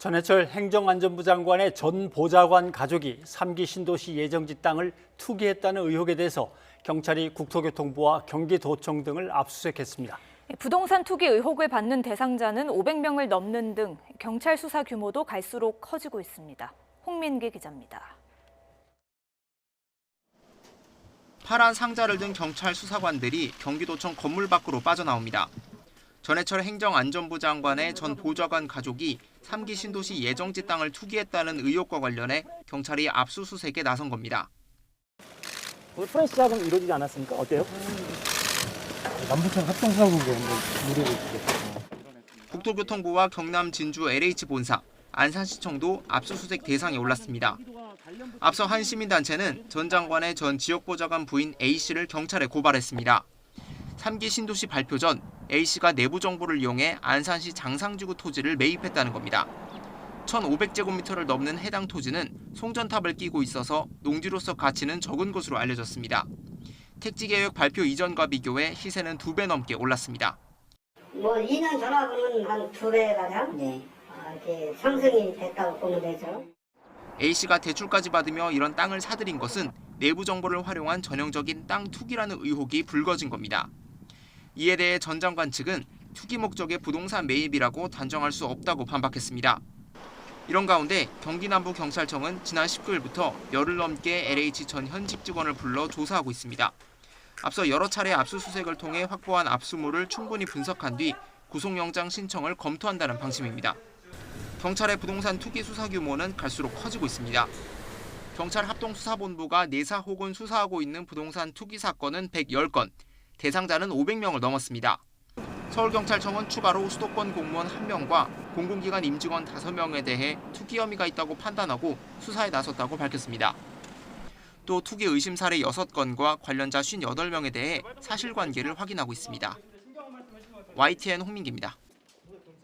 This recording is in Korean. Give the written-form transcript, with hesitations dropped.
전해철 행정안전부 장관의 전 보좌관 가족이 3기 신도시 예정지 땅을 투기했다는 의혹에 대해서 경찰이 국토교통부와 경기도청 등을 압수수색했습니다. 부동산 투기 의혹을 받는 대상자는 500명을 넘는 등 경찰 수사 규모도 갈수록 커지고 있습니다. 홍민기 기자입니다. 파란 상자를 든 경찰 수사관들이 경기도청 건물 밖으로 빠져나옵니다. 전해철 행정안전부 장관의 전 보좌관 가족이 3기 신도시 예정지 땅을 투기했다는 의혹과 관련해 경찰이 압수수색에 나선 겁니다. 오늘 프랜스 작업은 이루어지지 않았습니까? 어때요? 남북한 합동사고가 무료로 있겠죠. 국토교통부와 경남 진주 LH본사, 안산시청도 압수수색 대상에 올랐습니다. 앞서 한 시민단체는 전 장관의 전 지역보좌관 부인 A씨를 경찰에 고발했습니다. 3기 신도시 발표 전 A씨가 내부 정보를 이용해 안산시 장상지구 토지를 매입했다는 겁니다. 1,500제곱미터를 넘는 해당 토지는 송전탑을 끼고 있어서 농지로서 가치는 적은 것으로 알려졌습니다. 택지계획 발표 이전과 비교해 시세는 2배 넘게 올랐습니다. 2년 전하고는 한 2배 가량 이렇게 상승이 됐다고 보면 되죠. A씨가 대출까지 받으며 이런 땅을 사들인 것은 내부 정보를 활용한 전형적인 땅 투기라는 의혹이 불거진 겁니다. 이에 대해 전 장관 측은 투기 목적의 부동산 매입이라고 단정할 수 없다고 반박했습니다. 이런 가운데 경기남부경찰청은 지난 19일부터 열흘 넘게 LH 전 현직 직원을 불러 조사하고 있습니다. 앞서 여러 차례 압수수색을 통해 확보한 압수물을 충분히 분석한 뒤 구속영장 신청을 검토한다는 방침입니다. 경찰의 부동산 투기 수사 규모는 갈수록 커지고 있습니다. 경찰 합동수사본부가 내사 혹은 수사하고 있는 부동산 투기 사건은 110건, 대상자는 500명을 넘었습니다. 서울경찰청은 추가로 수도권 공무원 1명과 공공기관 임직원 5명에 대해 투기 혐의가 있다고 판단하고 수사에 나섰다고 밝혔습니다. 또 투기 의심 사례 6건과 관련자 58명에 대해 사실관계를 확인하고 있습니다. YTN 홍민기입니다.